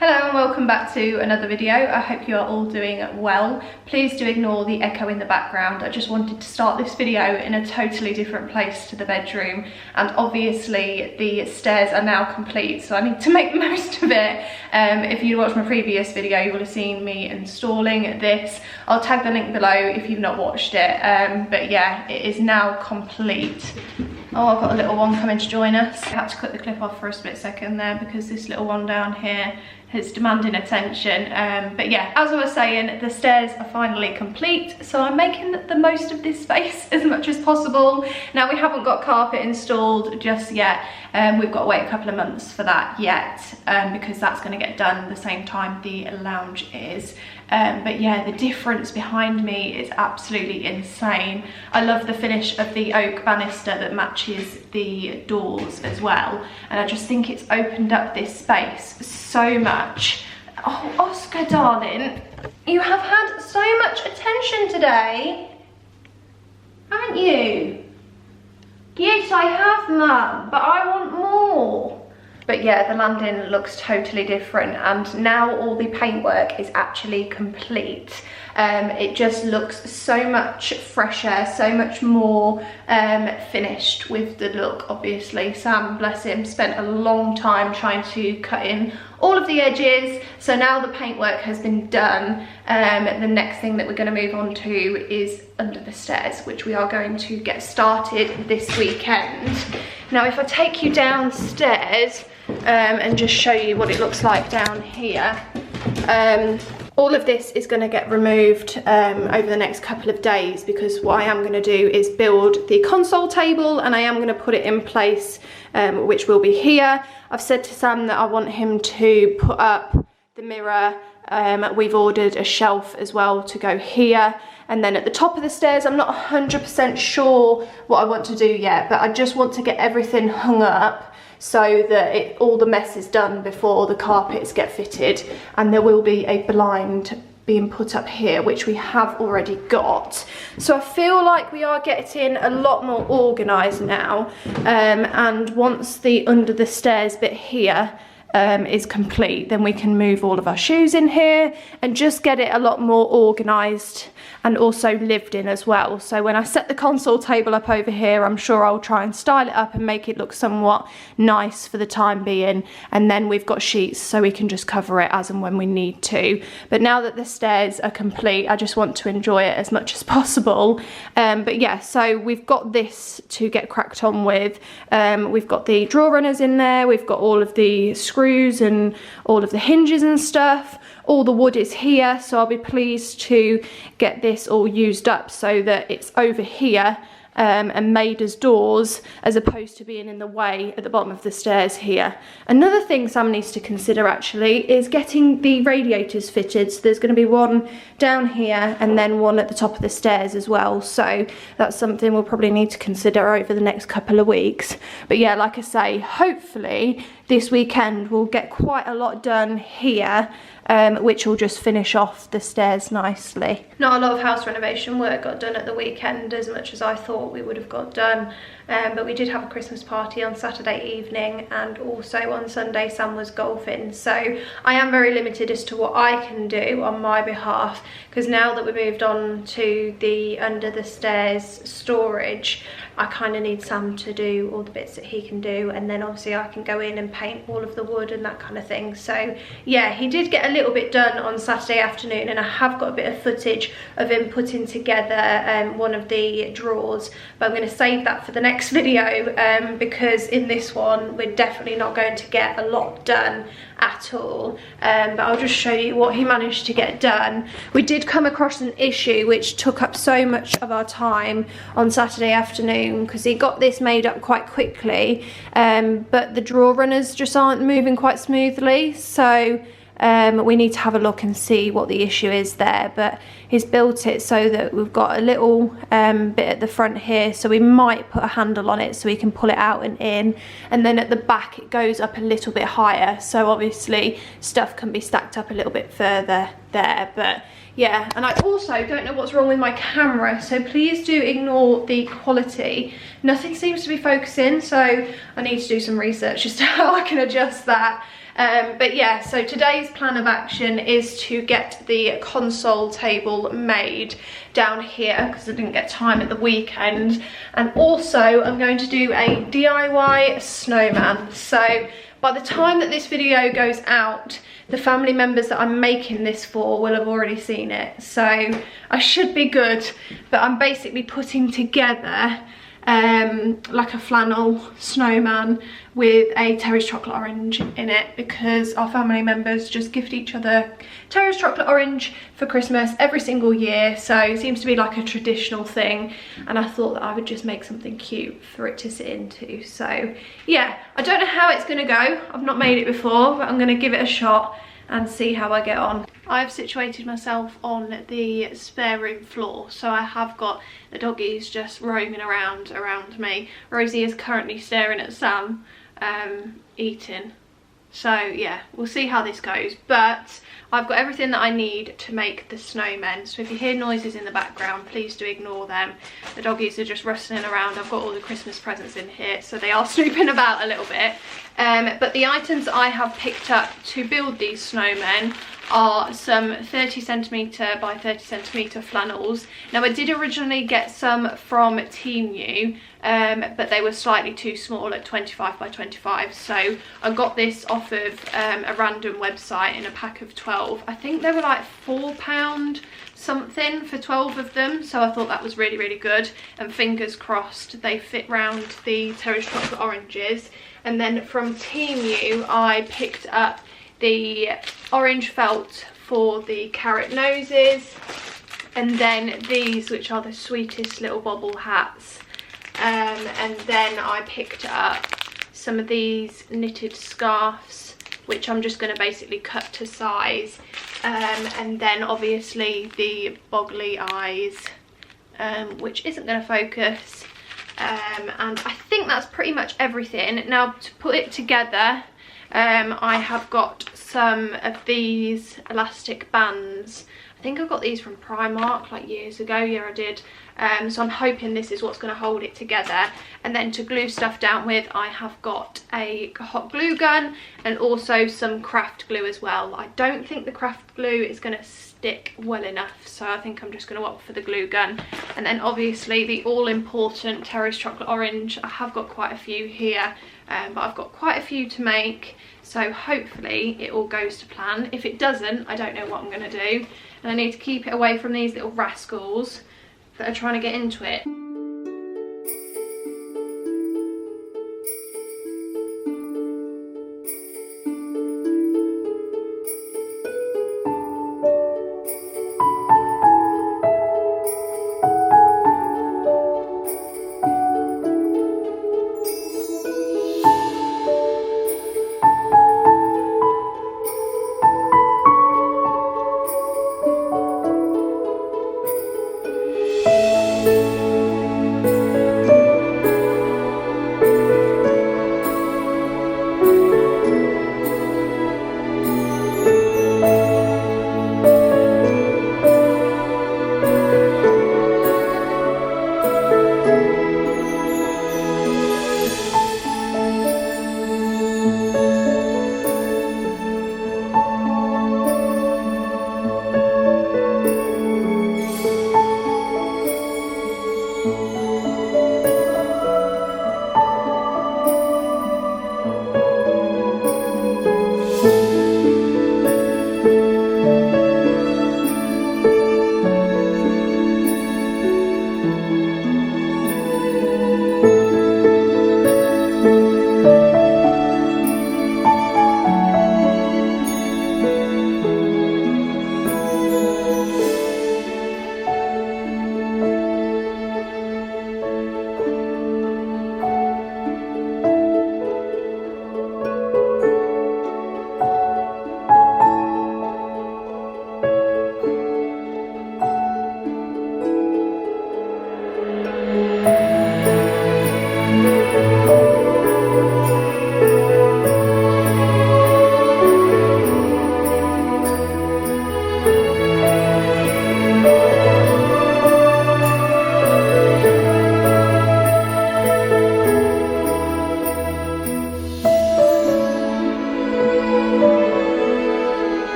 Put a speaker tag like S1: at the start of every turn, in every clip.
S1: Hello and welcome back to another video. I hope you are all doing well. Please do ignore the echo in the background. I just wanted to start this video in a totally different place to the bedroom, and obviously the stairs are now complete, so I need to make the most of it. If you watched my previous video, you will have seen me installing this. I'll tag the link below if you've not watched it, but yeah, it is now complete. Oh, I've got a little one coming to join us. I had to cut the clip off for a split second there because this little one down here is demanding attention. But yeah, as I was saying, the stairs are finally complete, so I'm making the most of this space as much as possible. Now, we haven't got carpet installed just yet. We've got to wait a couple of months for that yet, because that's going to get done the same time the lounge is. But yeah, the difference behind me is absolutely insane. I love the finish of the oak banister that matches the doors as well, and I just think it's opened up this space so much. Oh, Oscar darling, you have had so much attention today, haven't you? Yes, I have, Mum, but I want more. But yeah, the landing looks totally different, and now all the paintwork is actually complete. It just looks so much fresher, so much more finished with the look. Obviously, Sam, bless him, spent a long time trying to cut in all of the edges, so now the paintwork has been done. The next thing that we're going to move on to is under the stairs, which we are going to get started this weekend. Now, if I take you downstairs and just show you what it looks like down here, all of this is going to get removed over the next couple of days, because what I am going to do is build the console table, and I am going to put it in place, which will be here. I've said to Sam that I want him to put up the mirror. We've ordered a shelf as well to go here, and then at the top of the stairs, I'm not 100% sure what I want to do yet, but I just want to get everything hung up so that all the mess is done before the carpets get fitted, and there will be a blind being put up here, which we have already got. So I feel like we are getting a lot more organised now, and once the under the stairs bit here is complete, then we can move all of our shoes in here and just get it a lot more organised and also lived in as well. So when I set the console table up over here, I'm sure I'll try and style it up and make it look somewhat nice for the time being, and then we've got sheets so we can just cover it as and when we need to. But now that the stairs are complete, I just want to enjoy it as much as possible. But yeah, so we've got this to get cracked on with. We've got the drawer runners in there, we've got all of the screws and all of the hinges and stuff. All the wood is here, so I'll be pleased to get this all used up so that it's over here and made as doors, as opposed to being in the way at the bottom of the stairs here. Another thing Sam needs to consider actually is getting the radiators fitted. So there's going to be one down here and then one at the top of the stairs as well, so that's something we'll probably need to consider over the next couple of weeks. But yeah, like I say, hopefully this weekend we'll get quite a lot done here, which will just finish off the stairs nicely. Not a lot of house renovation work got done at the weekend as much as I thought we would have got done, but we did have a Christmas party on Saturday evening, and also on Sunday Sam was golfing, so I am very limited as to what I can do on my behalf, because now that we moved on to the under the stairs storage, I kind of need Sam to do all the bits that he can do, and then obviously I can go in and paint all of the wood and that kind of thing. So yeah, he did get a little bit done on Saturday afternoon, and I have got a bit of footage of him putting together one of the drawers, but I'm going to save that for the next video, because in this one we're definitely not going to get a lot done at all. But I'll just show you what he managed to get done. We did come across an issue which took up so much of our time on Saturday afternoon, because he got this made up quite quickly, but the drawer runners just aren't moving quite smoothly, so we need to have a look and see what the issue is there. But he's built it so that we've got a little bit at the front here, so we might put a handle on it so we can pull it out and in, and then at the back it goes up a little bit higher, so obviously stuff can be stacked up a little bit further there. But yeah, and I also don't know what's wrong with my camera, so please do ignore the quality. Nothing seems to be focusing, so I need to do some research as to how I can adjust that. But yeah, so today's plan of action is to get the console table made down here because I didn't get time at the weekend, and also I'm going to do a DIY snowman. So by the time that this video goes out, the family members that I'm making this for will have already seen it, so I should be good. But I'm basically putting together like a flannel snowman with a Terry's chocolate orange in it, because our family members just gift each other Terry's chocolate orange for Christmas every single year, so it seems to be like a traditional thing, and I thought that I would just make something cute for it to sit into. So yeah, I don't know how it's gonna go. I've not made it before, but I'm gonna give it a shot and see how I get on. I've situated myself on the spare room floor, so I have got the doggies just roaming around me. Rosie is currently staring at Sam eating. So yeah, we'll see how this goes, but I've got everything that I need to make the snowmen. So if you hear noises in the background, please do ignore them. The doggies are just rustling around. I've got all the Christmas presents in here, so they are snooping about a little bit. But the items I have picked up to build these snowmen are some 30cm by 30cm flannels. Now I did originally get some from Temu, but they were slightly too small at 25 by 25, so I got this off of a random website in a pack of 12. I think they were like £4 something for 12 of them, so I thought that was really good, and fingers crossed they fit round the Terry's chocolate oranges. And then from Temu I picked up the orange felt for the carrot noses, and then these, which are the sweetest little bobble hats, and then I picked up some of these knitted scarves, which I'm just going to basically cut to size, and then obviously the boggly eyes, which isn't going to focus, and I think that's pretty much everything. Now to put it together, I have got some of these elastic bands. I think I got these from Primark like years ago. Yeah, I did. So I'm hoping this is what's going to hold it together. And then to glue stuff down with, I have got a hot glue gun and also some craft glue as well. I don't think the craft glue is going to stick well enough, so I think I'm just going to opt for the glue gun. And then obviously the all-important Terry's chocolate orange. I have got quite a few here, but I've got quite a few to make, so hopefully it all goes to plan. If it doesn't, I don't know what I'm going to do, and I need to keep it away from these little rascals that are trying to get into it.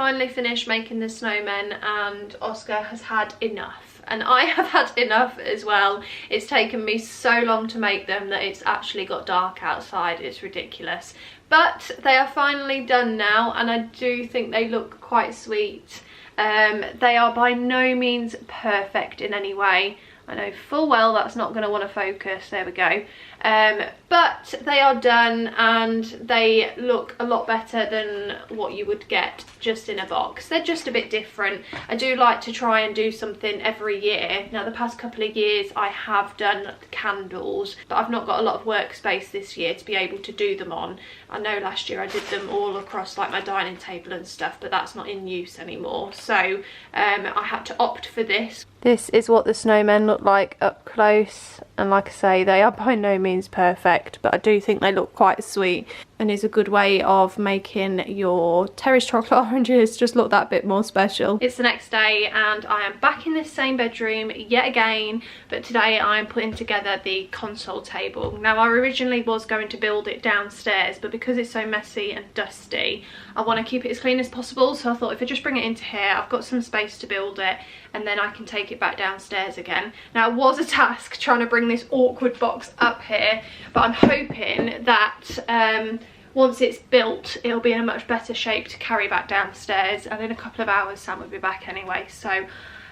S1: finally finished making the snowmen and Oscar has had enough. And I have had enough as well. It's taken me so long to make them that it's actually got dark outside. It's ridiculous. But they are finally done now and I do think they look quite sweet. They are by no means perfect in any way. I know full well that's not going to want to focus. There we go. But they are done and they look a lot better than what you would get just in a box. They're just a bit different. I do like to try and do something every year. Now the past couple of years I have done candles, but I've not got a lot of workspace this year to be able to do them on. I know last year I did them all across like my dining table and stuff, but that's not in use anymore. So I had to opt for this. This is what the snowmen look like up close, and like I say, they are by no means perfect, but I do think they look quite sweet and is a good way of making your terrace chocolate oranges just look that bit more special. It's the next day and I am back in this same bedroom yet again, but today I'm putting together the console table. Now I originally was going to build it downstairs, but because it's so messy and dusty, I want to keep it as clean as possible, so I thought if I just bring it into here, I've got some space to build it and then I can take it back downstairs again. Now it was a task trying to bring this awkward box up here, but I'm hoping that once it's built it'll be in a much better shape to carry back downstairs, and in a couple of hours Sam will be back anyway, so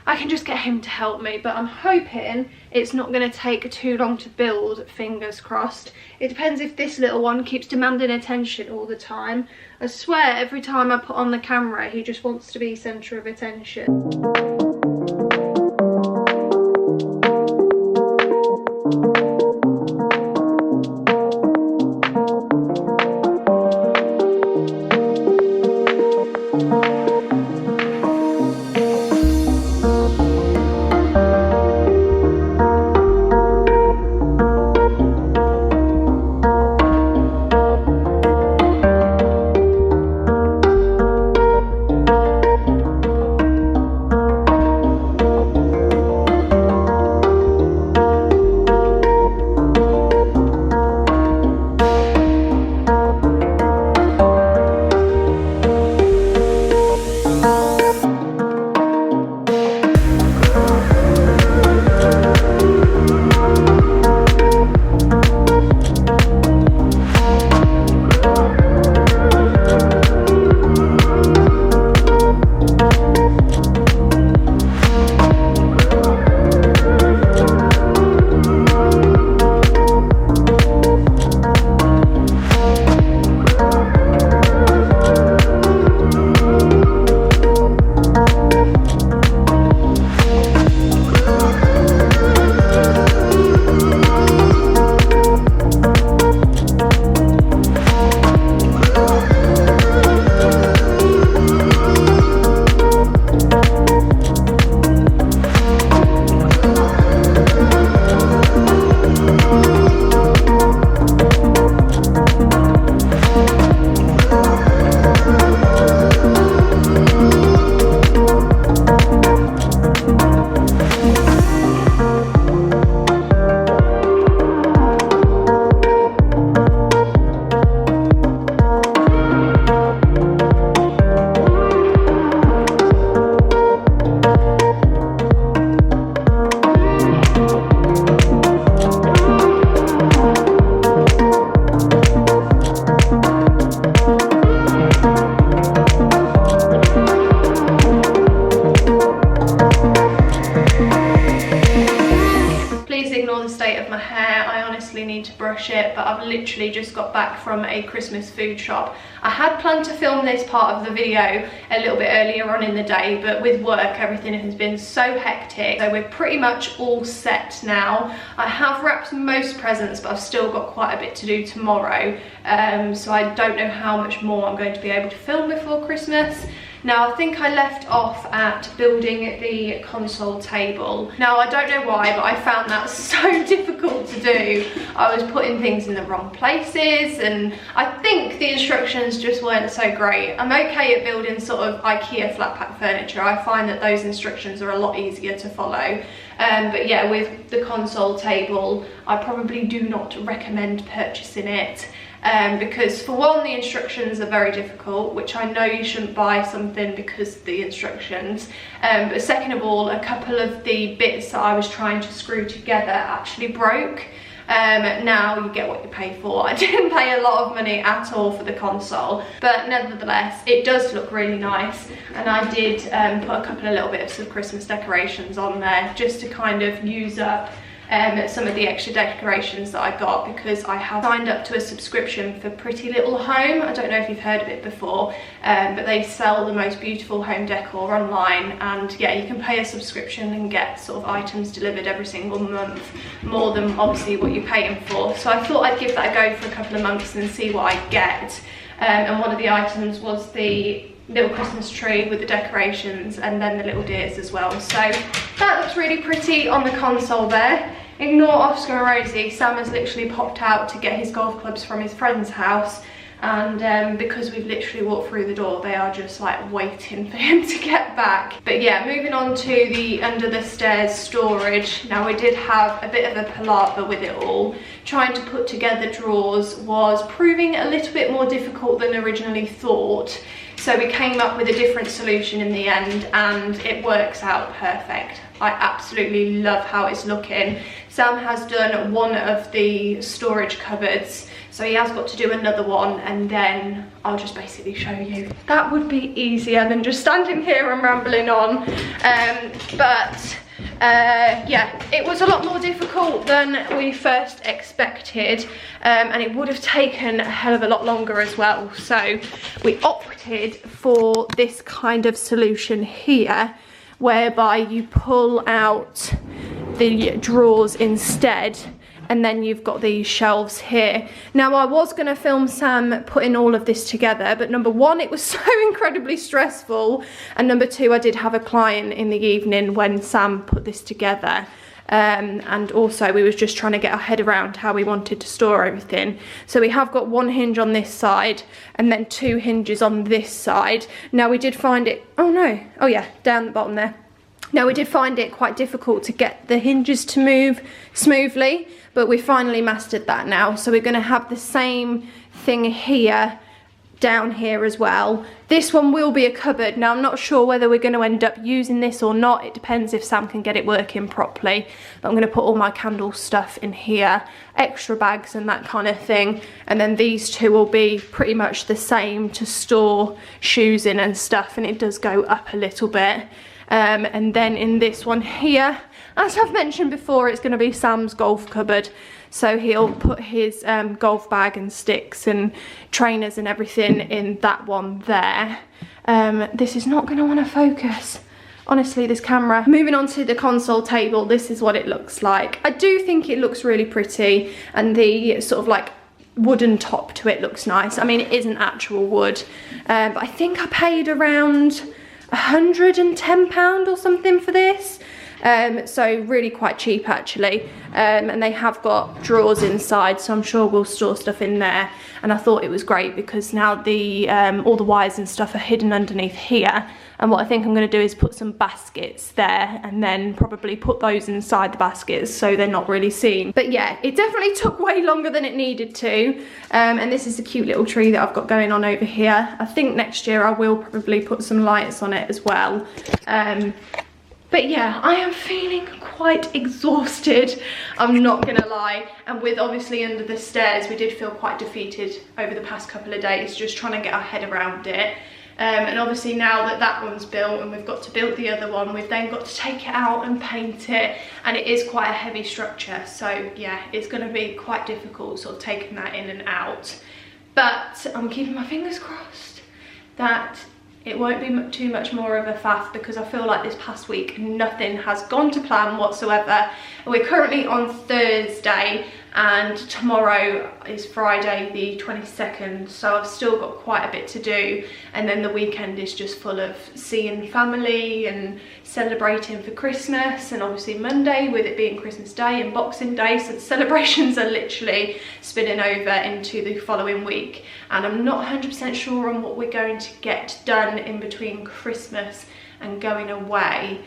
S1: I can just get him to help me. But I'm hoping it's not going to take too long to build, fingers crossed. It depends if this little one keeps demanding attention all the time. I swear every time I put on the camera he just wants to be centre of attention. It, but I've literally just got back from a Christmas food shop. I had planned to film this part of the video a little bit earlier on in the day, but with work everything has been so hectic, so we're pretty much all set now. I have wrapped most presents, but I've still got quite a bit to do tomorrow, so I don't know how much more I'm going to be able to film before Christmas. Now I think I left off at building the console table. Now I don't know why, but I found that so difficult to do. I was putting things in the wrong places and I think the instructions just weren't so great. I'm okay at building sort of IKEA flat pack furniture. I find that those instructions are a lot easier to follow. But yeah, with the console table, I probably do not recommend purchasing it. Because for one, the instructions are very difficult, which I know you shouldn't buy something because of the instructions. But second of all, a couple of the bits that I was trying to screw together actually broke. Now you get what you pay for. I didn't pay a lot of money at all for the console, but nevertheless it does look really nice, and I did put a couple of little bits of Christmas decorations on there just to kind of use up some of the extra decorations that I got, because I have signed up to a subscription for Pretty Little Home. I don't know if you've heard of it before, but they sell the most beautiful home decor online, and yeah, you can pay a subscription and get sort of items delivered every single month, more than obviously what you're paying for. So I thought I'd give that a go for a couple of months and see what I get. And one of the items was the little Christmas tree with the decorations, and then the little deers as well. So that looks really pretty on the console there. Ignore Oscar and Rosie. Sam has literally popped out to get his golf clubs from his friend's house, and because we've literally walked through the door, they are just like waiting for him to get back. But yeah, moving on to the under the stairs storage. Now, we did have a bit of a palaver with it all. Trying to put together drawers was proving a little bit more difficult than originally thought. So we came up with a different solution in the end, and it works out perfect. I absolutely love how it's looking. Sam has done one of the storage cupboards, so he has got to do another one, and then I'll just basically show you. That would be easier than just standing here and rambling on. Yeah, it was a lot more difficult than we first expected, and it would have taken a hell of a lot longer as well. So we opted for this kind of solution here, whereby you pull out the drawers instead, and then you've got these shelves here. Now, I was going to film Sam putting all of this together, but number one, it was so incredibly stressful, and number two, I did have a client in the evening when Sam put this together, and also we was just trying to get our head around how we wanted to store everything. So we have got one hinge on this side and then two hinges on this side. Now, we did find it, oh yeah, down the bottom there. Now, we did find it quite difficult to get the hinges to move smoothly, but we finally mastered that now. So we're going to have the same thing here, down here as well. This one will be a cupboard. Now, I'm not sure whether we're going to end up using this or not. It depends if Sam can get it working properly. But I'm going to put all my candle stuff in here, extra bags and that kind of thing. And then these two will be pretty much the same to store shoes in and stuff. And it does go up a little bit. And then in this one here, as I've mentioned before, it's going to be Sam's golf cupboard. So he'll put his golf bag and sticks and trainers and everything in that one there. This is not going to want to focus. Honestly, this camera. Moving on to the console table, this is what it looks like. I do think it looks really pretty, and the sort of like wooden top to it looks nice. I mean, it isn't actual wood, but I think I paid around £110 or something for this. So really quite cheap actually, and they have got drawers inside, so I'm sure we'll store stuff in there. And I thought it was great because now the all the wires and stuff are hidden underneath here, and what I think I'm going to do is put some baskets there and then probably put those inside the baskets so they're not really seen. But yeah, it definitely took way longer than it needed to, and this is a cute little tree that I've got going on over here. I think next year I will probably put some lights on it as well. But yeah, I am feeling quite exhausted, I'm not gonna lie. And with obviously under the stairs, we did feel quite defeated over the past couple of days, just trying to get our head around it. And obviously now that that one's built and we've got to build the other one, we've then got to take it out and paint it. And it is quite a heavy structure. So yeah, it's gonna be quite difficult sort of taking that in and out. But I'm keeping my fingers crossed that it won't be too much more of a faff, because I feel like this past week nothing has gone to plan whatsoever. We're currently on Thursday and tomorrow is Friday the 22nd, so I've still got quite a bit to do, and then the weekend is just full of seeing family and celebrating for Christmas, and obviously Monday with it being Christmas Day and Boxing Day, so the celebrations are literally spinning over into the following week. And I'm not 100% sure on what we're going to get done in between Christmas and going away.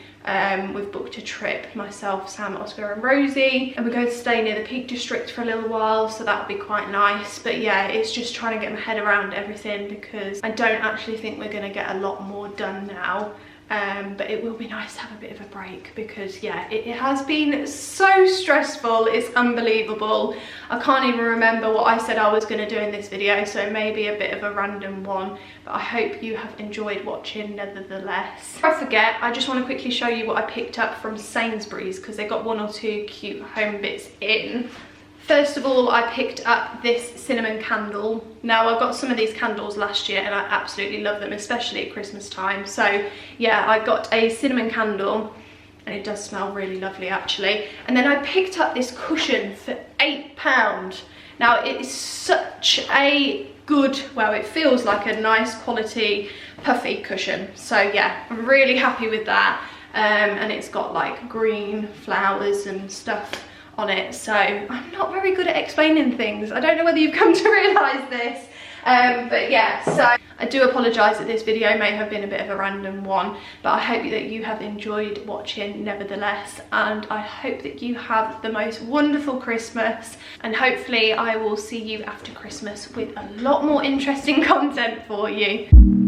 S1: We've booked a trip, myself, Sam, Oscar and Rosie, and we're going to stay near the Peak District for a little while, so that'll be quite nice. But yeah, it's just trying to get my head around everything because I don't actually think we're going to get a lot more done now. But it will be nice to have a bit of a break because yeah, it has been so stressful. It's unbelievable. I can't even remember what I said I was going to do in this video, so it may be a bit of a random one, but I hope you have enjoyed watching nevertheless. Before I forget, I just want to quickly show you what I picked up from Sainsbury's because they got one or two cute home bits in. First of all, I picked up this cinnamon candle. Now, I got some of these candles last year and I absolutely love them, especially at Christmas time. So yeah, I got a cinnamon candle and it does smell really lovely actually. And then I picked up this cushion for £8. Now, it is such a good, well, it feels like a nice quality puffy cushion. So yeah, I'm really happy with that. And it's got like green flowers and stuff on it, so I'm not very good at explaining things. I don't know whether you've come to realise this, but yeah, so I do apologise that this video may have been a bit of a random one, but I hope that you have enjoyed watching nevertheless, and I hope that you have the most wonderful Christmas, and hopefully I will see you after Christmas with a lot more interesting content for you.